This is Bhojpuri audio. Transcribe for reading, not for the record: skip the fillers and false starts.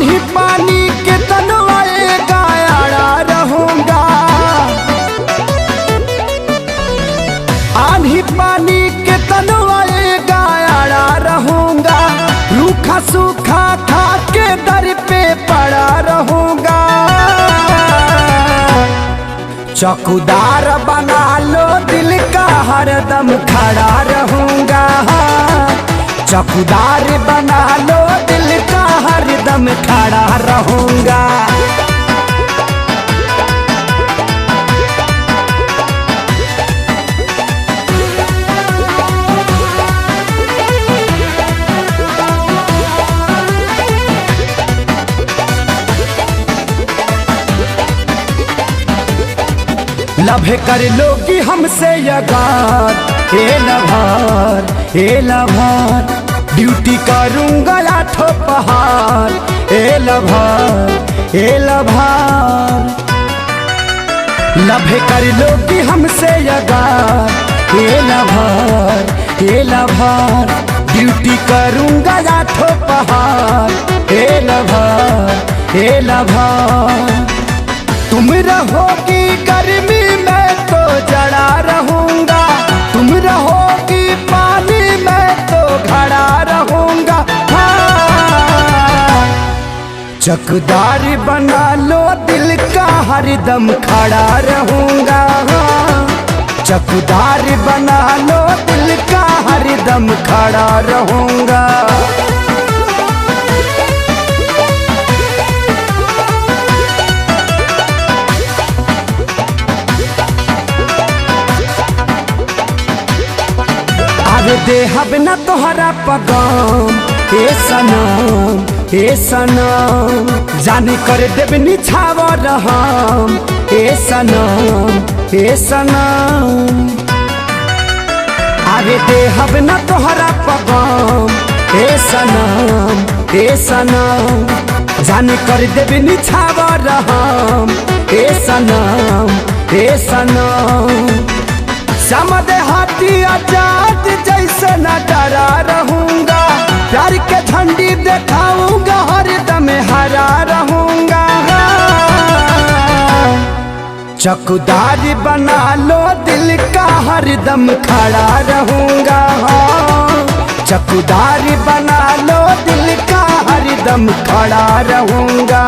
आंधी पानी के तनवाए गायाड़ा रहूंगा, आंधी पानी के तनवाए गायाड़ा रहूंगा, रूखा सूखा खा के दर पे पड़ा रहूंगा। चौकीदार बना लो दिल का हरदम खड़ा रहूंगा, चौकीदार बना लो दिल का हरदम खड़ा रहूंगा। लभे कर लोगी हमसे यगार, हे लभार हे लभार, ड्यूटी करूंगा आठों पहाड़, हे लभार हे लभार। लभे कर लोगी हमसे यगार, हे लभार हे लभार, ड्यूटी करूंगा आठों पहाड़, हे लभार हे लभार। तुम रहोगी गर्मी में तो जड़ा रहूंगा, तुम रहोगी पानी में तो खड़ा रहूंगा। हाँ, चौकीदार बना लो दिल का हरदम खड़ा रहूंगा, चौकीदार बना लो दिल का हरदम खड़ा रहूंगा। देहब न तोहरा पगाम, हे सनम हे सनम, जाने कर देव निछावर हम, हे सनम हे सनम। अरे देहब न तोहरा पगाम, हे सनम हे सनम, जाने कर देव निछावर हम, हे सनम हे सनम। समद हाथी आजाद जैसे न डरा रहूंगा, प्यार के झंडी दिखाऊंगा हरदम हरा रहूंगा। चौकीदार बना लो दिल का हरदम खड़ा रहूंगा, चौकीदार बना लो दिल का हरदम खड़ा रहूंगा।